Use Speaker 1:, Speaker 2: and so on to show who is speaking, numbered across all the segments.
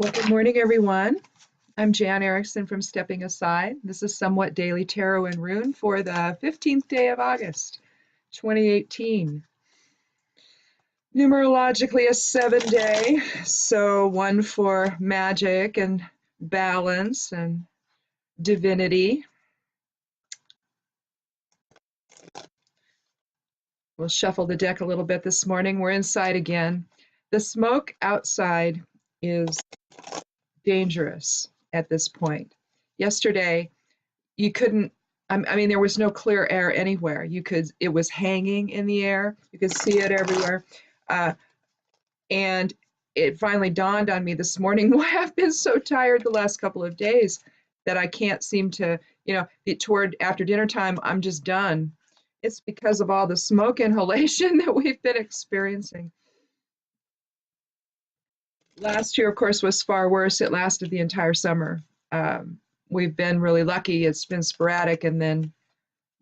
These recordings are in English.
Speaker 1: Well, good morning, everyone. I'm Jan Erickson from Stepping Aside. This is Somewhat Daily Tarot and Rune for the 15th day of August, 2018. Numerologically, a 7-day, so one for magic and balance and divinity. We'll shuffle the deck a little bit this morning. We're inside again. The smoke outside is dangerous at this point. Yesterday, you couldn't, I mean, there was no clear air anywhere. It was hanging in the air. You could see it everywhere. And it finally dawned on me this morning why I've been so tired the last couple of days that I can't seem to, toward after dinner time, I'm just done. It's because of all the smoke inhalation that we've been experiencing. Last year, of course, was far worse. It lasted the entire summer. We've been really lucky. It's been sporadic. And then,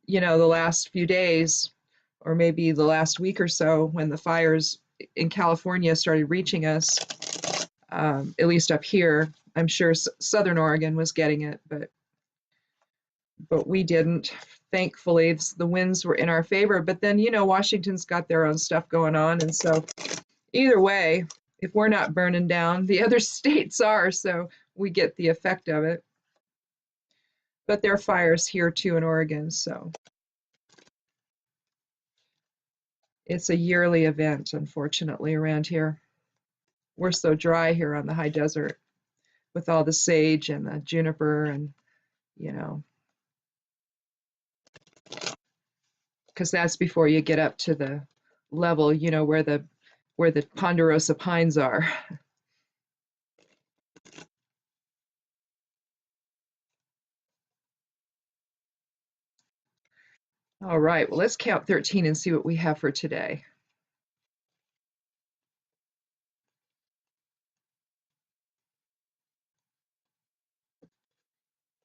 Speaker 1: the last few days, or maybe the last week or so, when the fires in California started reaching us, at least up here, I'm sure Southern Oregon was getting it, but we didn't. Thankfully, the winds were in our favor. But then, Washington's got their own stuff going on. And so either way, if we're not burning down, the other states are, so we get the effect of it. But there are fires here too in Oregon, so it's a yearly event, unfortunately, around here. We're so dry here on the high desert with all the sage and the juniper and, because that's before you get up to the level, where the ponderosa pines are. All right, well, let's count 13 and see what we have for today.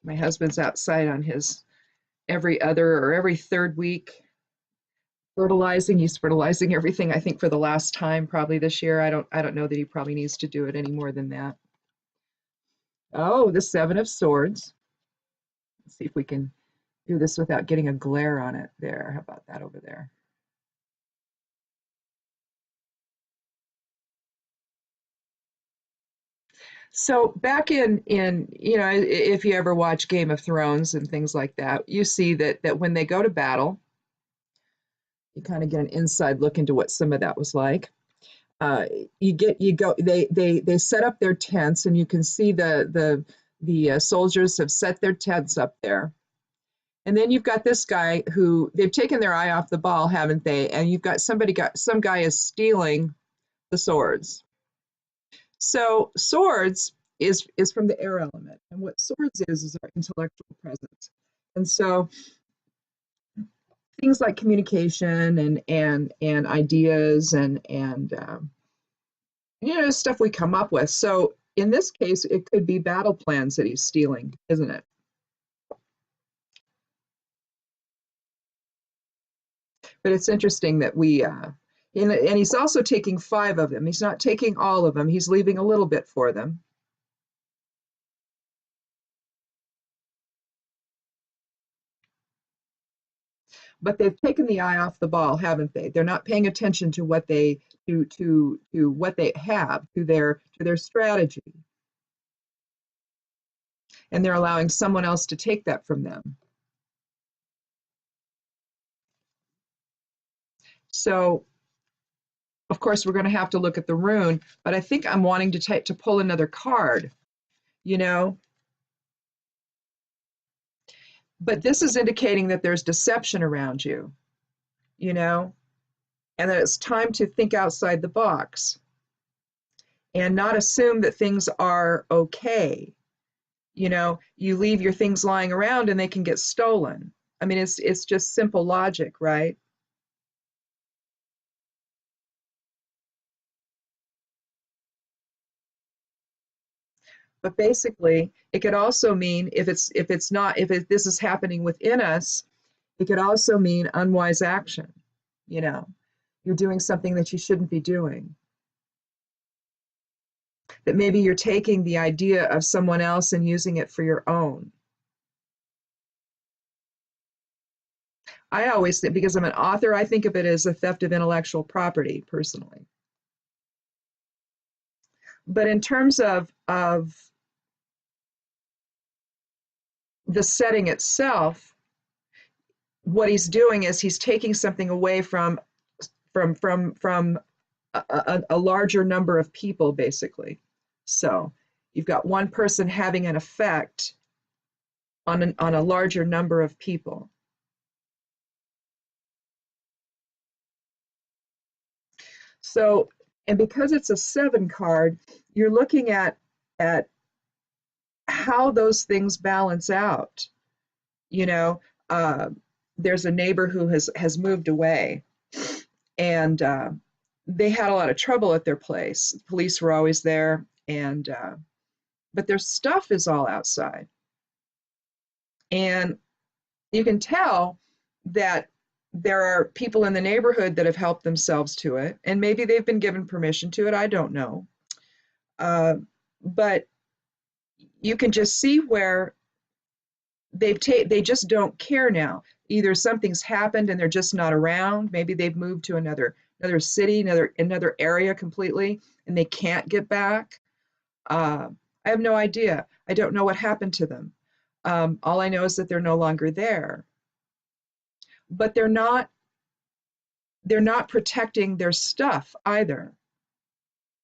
Speaker 1: My husband's outside on his every other or every third week fertilizing. He's fertilizing everything, I think, for the last time probably this year. I don't know that he probably needs to do it any more than that. Oh, the Seven of Swords. Let's see if we can do this without getting a glare on it there. How about that over there? So back in if you ever watch Game of Thrones and things like that, you see that when they go to battle, you kind of get an inside look into what some of that was like. They set up their tents, and you can see the soldiers have set their tents up there. And then you've got this guy who they've taken their eye off the ball, haven't they? And you've got some guy is stealing the swords. So swords is from the air element, and what swords is our intellectual presence. And so things like communication and ideas and stuff we come up with. So in this case, it could be battle plans that he's stealing, isn't it? But it's interesting that and he's also taking 5 of them. He's not taking all of them. He's leaving a little bit for them. But they've taken the eye off the ball, haven't they? They're not paying attention to what they to what they have, to their strategy. And they're allowing someone else to take that from them. So, of course, we're going to have to look at the rune, but I think I'm wanting to pull another card, But this is indicating that there's deception around you, and that it's time to think outside the box and not assume that things are okay. You leave your things lying around and they can get stolen. I mean, it's just simple logic, right? But basically, it could also mean if this is happening within us, it could also mean unwise action. You're doing something that you shouldn't be doing. that maybe you're taking the idea of someone else and using it for your own. I always think, because I'm an author, I think of it as a theft of intellectual property personally. But in terms of the setting itself, what he's doing is he's taking something away from a larger number of people, basically. So you've got one person having an effect on a larger number of people. So, and because it's a 7 card, you're looking at how those things balance out. You know, there's a neighbor who has moved away, and they had a lot of trouble at their place. The police were always there, and but their stuff is all outside, and you can tell that there are people in the neighborhood that have helped themselves to it, and maybe they've been given permission to it. I don't know, but you can just see where they just don't care now. Either something's happened and they're just not around. Maybe they've moved to another city, another area completely, and they can't get back. I have no idea. I don't know what happened to them. All I know is that they're no longer there. But they're not protecting their stuff either.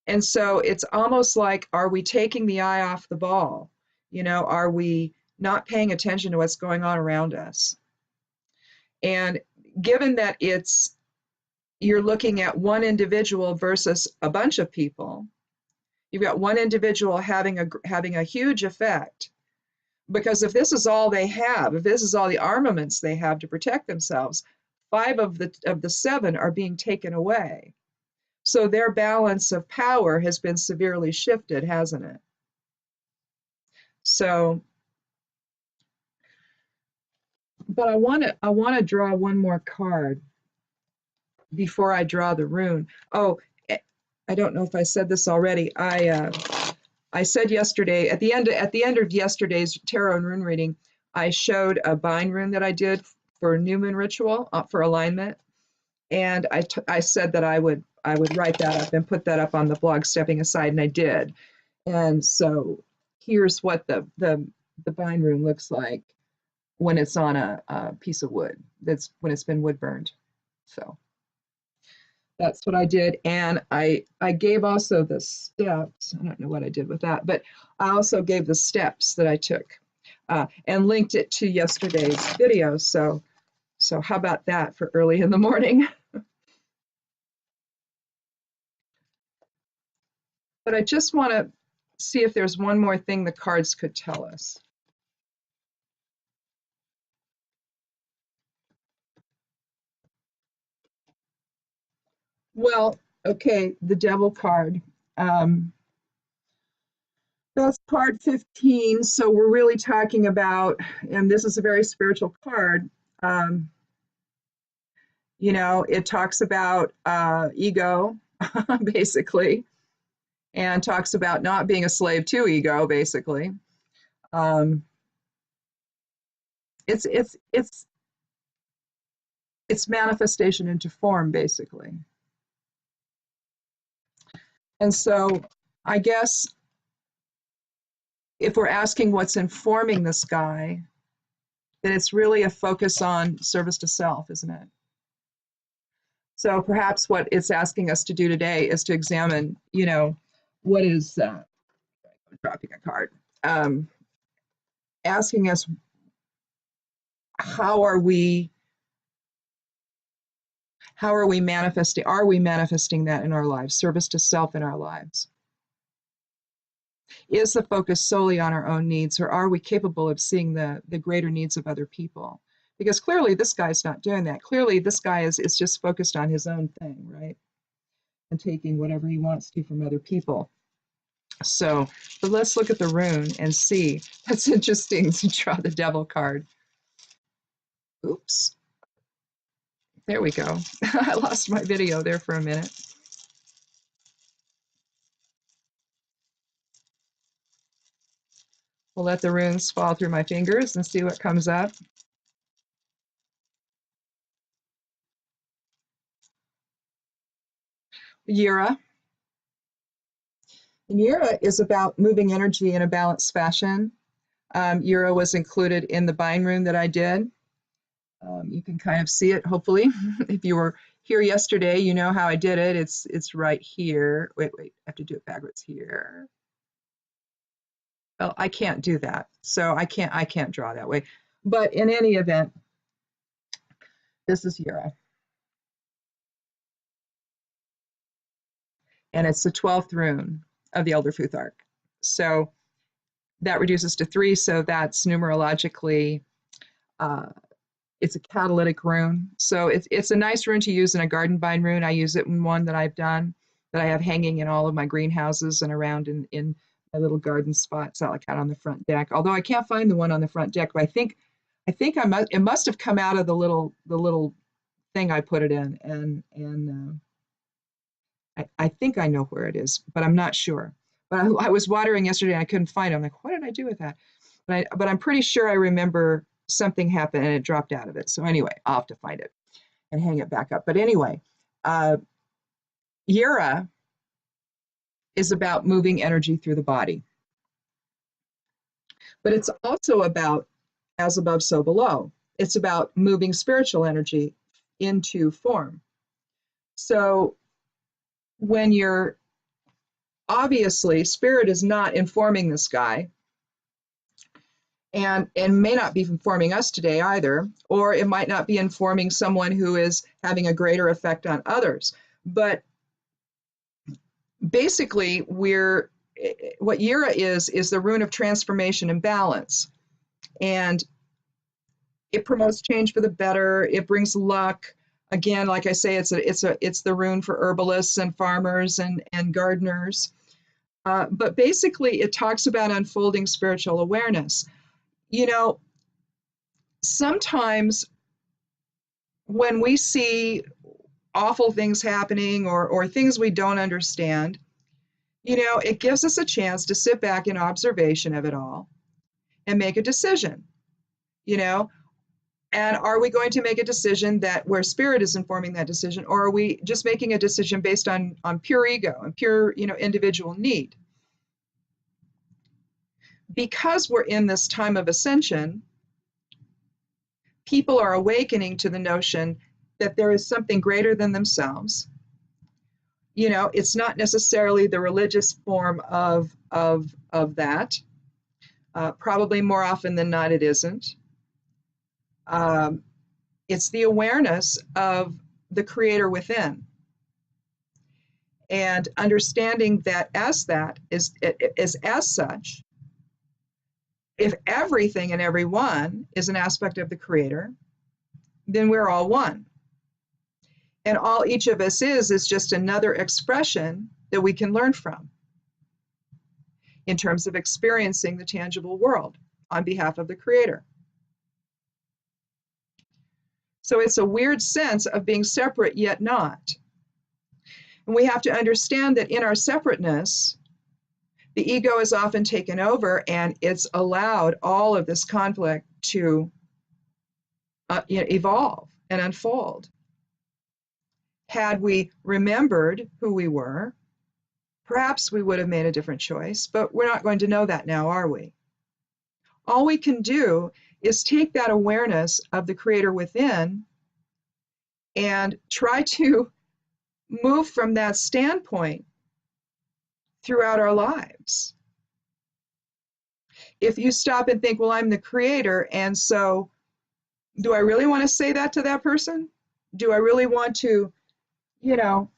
Speaker 1: And so it's almost like, are we taking the eye off the ball? You know, are we not paying attention to what's going on around us? And given that you're looking at one individual versus a bunch of people, you've got one individual having a huge effect. Because if this is all they have, if this is all the armaments they have to protect themselves, 5 of the 7 are being taken away. So their balance of power has been severely shifted, hasn't it? So, but I want to draw one more card before I draw the rune. Oh, I don't know if I said this already. I said yesterday, at the end of yesterday's tarot and rune reading, I showed a bind rune that I did for new moon ritual for alignment, and I said that I would write that up and put that up on the blog, Stepping Aside, and I did. And so here's what the bind rune looks like when it's on a piece of wood. That's when it's been wood burned. So that's what I did. And I gave also the steps. I don't know what I did with that, but I also gave the steps that I took and linked it to yesterday's video. So how about that for early in the morning? But I just want to see if there's one more thing the cards could tell us. Well, okay, the Devil card. That's card 15. So we're really talking about, and this is a very spiritual card. You know, it talks about ego, basically, and talks about not being a slave to ego, basically. It's manifestation into form, basically. And so I guess if we're asking what's informing this guy, then it's really a focus on service to self, isn't it? So perhaps what it's asking us to do today is to examine, you know, what is dropping a card, asking us, how are we manifesting? Are we manifesting that in our lives? Service to self in our lives. Is the focus solely on our own needs, or are we capable of seeing the greater needs of other people? Because clearly this guy's not doing that. Clearly this guy is just focused on his own thing, right? And taking whatever he wants to from other people. So, but let's look at the rune and see. That's interesting to draw the Devil card. Oops. There we go. I lost my video there for a minute. We'll let the runes fall through my fingers and see what comes up. Yira. And Yira is about moving energy in a balanced fashion. Yira was included in the bind rune that I did. You can kind of see it, hopefully. If you were here yesterday, you know how I did it. It's right here. Wait, I have to do it backwards here. Well, I can't do that. So I can't draw that way. But in any event, this is Yira. And it's the 12th rune of the Elder Futh arc. So that reduces to 3, so that's numerologically, it's a catalytic rune. So it's a nice rune to use in a garden bind rune. I use it in one that I've done, that I have hanging in all of my greenhouses and around in my little garden spots out like out on the front deck. Although I can't find the one on the front deck, but I think it must have come out of the little thing I put it in, and I think I know where it is, but I'm not sure. But I was watering yesterday and I couldn't find it. I'm like, what did I do with that? But I'm pretty sure I remember something happened and it dropped out of it. So anyway, I'll have to find it and hang it back up. But anyway, Yira is about moving energy through the body. But it's also about as above, so below. It's about moving spiritual energy into form. So when you're, obviously, spirit is not informing this guy, and may not be informing us today either, or it might not be informing someone who is having a greater effect on others. But basically, what Yira is the rune of transformation and balance. And it promotes change for the better. It brings luck. Again, like I say, it's the rune for herbalists and farmers and gardeners. But basically, it talks about unfolding spiritual awareness. You know, sometimes when we see awful things happening or things we don't understand, you know, it gives us a chance to sit back in observation of it all and make a decision, you know. And are we going to make a decision that where spirit is informing that decision, or are we just making a decision based on pure ego and pure, you know, individual need? Because we're in this time of ascension, people are awakening to the notion that there is something greater than themselves. You know, it's not necessarily the religious form of that. Probably more often than not, it isn't. It's the awareness of the creator within, and understanding that as such, if everything and everyone is an aspect of the creator, then we're all one. And all each of us is just another expression that we can learn from in terms of experiencing the tangible world on behalf of the creator. So it's a weird sense of being separate yet not. And we have to understand that in our separateness, the ego is often taken over, and it's allowed all of this conflict to evolve and unfold. Had we remembered who we were, perhaps we would have made a different choice, but we're not going to know that now, are we? All we can do is take that awareness of the creator within and try to move from that standpoint throughout our lives. If you stop and think, well, I'm the creator, and so do I really want to say that to that person? Do I really want to, you know,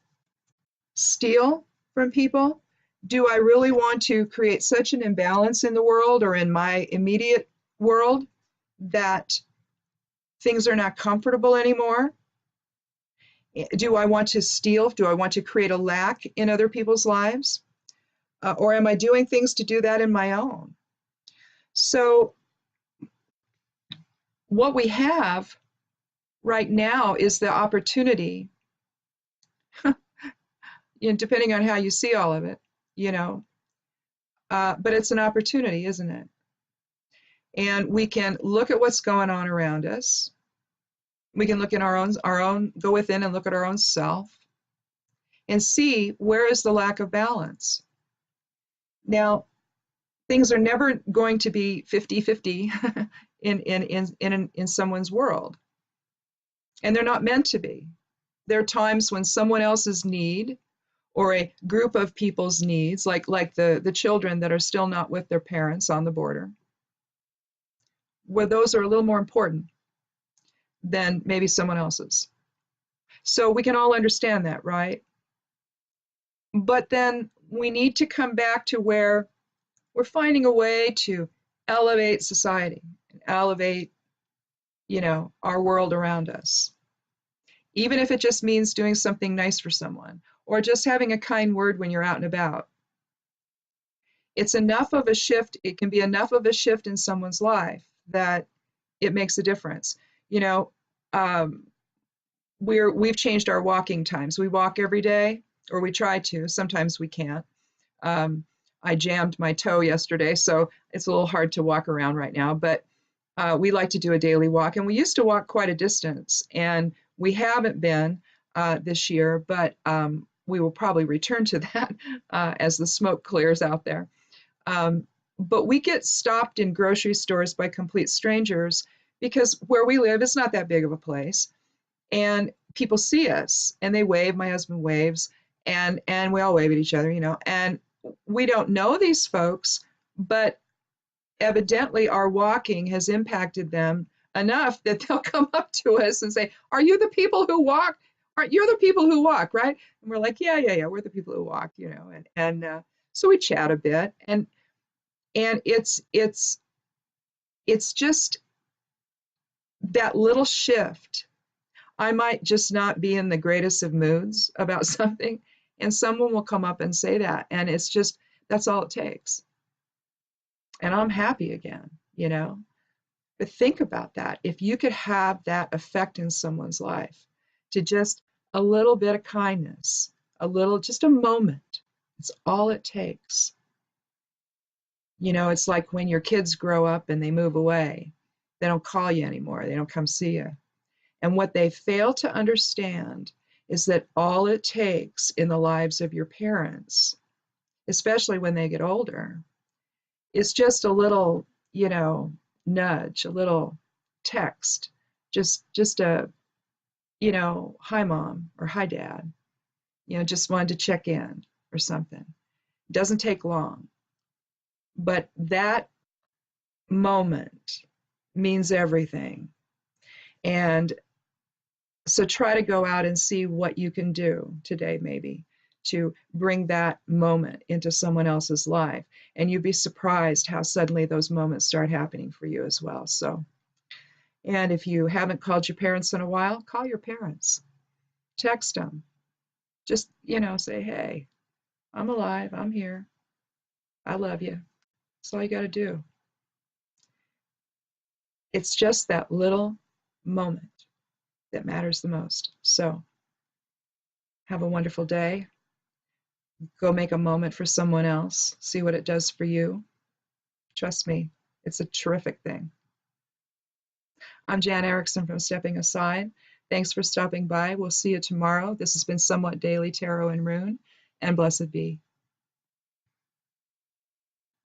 Speaker 1: steal from people? Do I really want to create such an imbalance in the world or in my immediate world that things are not comfortable anymore? Do I want to steal? Do I want to create a lack in other people's lives? Or am I doing things to do that in my own? So what we have right now is the opportunity, depending on how you see all of it, you know, but it's an opportunity, isn't it? And we can look at what's going on around us. We can look in go within and look at our own self and see where is the lack of balance. Now, things are never going to be 50-50 in someone's world. And they're not meant to be. There are times when someone else's need or a group of people's needs, like the children that are still not with their parents on the border, where those are a little more important than maybe someone else's. So we can all understand that, right? But then we need to come back to where we're finding a way to elevate society, elevate, our world around us. Even if it just means doing something nice for someone or just having a kind word when you're out and about. It's enough of a shift. It can be enough of a shift in someone's life that it makes a difference. We've changed our walking times. We walk every day, or we try to. Sometimes we can't. I jammed my toe yesterday, so it's a little hard to walk around right now, but we like to do a daily walk, and we used to walk quite a distance, and we haven't been this year, but we will probably return to that as the smoke clears out there. But we get stopped in grocery stores by complete strangers because where we live is not that big of a place. And people see us and they wave, my husband waves, and we all wave at each other, and we don't know these folks, but evidently our walking has impacted them enough that they'll come up to us and say, "Are you the people who walk? Aren't you the people who walk, right?" And we're like, yeah, we're the people who walk, and so we chat a bit, and it's just that little shift. I might just not be in the greatest of moods about something, and someone will come up and say that, and it's just, that's all it takes. And I'm happy again, But think about that. If you could have that effect in someone's life, to just a little bit of kindness, just a moment, it's all it takes. It's like when your kids grow up and they move away, they don't call you anymore, they don't come see you. And what they fail to understand is that all it takes in the lives of your parents, especially when they get older, is just a little, nudge, a little text, just a, "Hi mom," or "Hi dad," just wanted to check in or something. It doesn't take long, but that moment means everything. And so try to go out and see what you can do today, maybe, to bring that moment into someone else's life. And you'd be surprised how suddenly those moments start happening for you as well. So, and if you haven't called your parents in a while, call your parents, text them, just, say, "Hey, I'm alive, I'm here, I love you." That's all you got to do. It's just that little moment that matters the most. So have a wonderful day. Go make a moment for someone else. See what it does for you. Trust me, it's a terrific thing. I'm Jan Erickson from Stepping Aside. Thanks for stopping by. We'll see you tomorrow. This has been Somewhat Daily Tarot and Rune, and blessed be.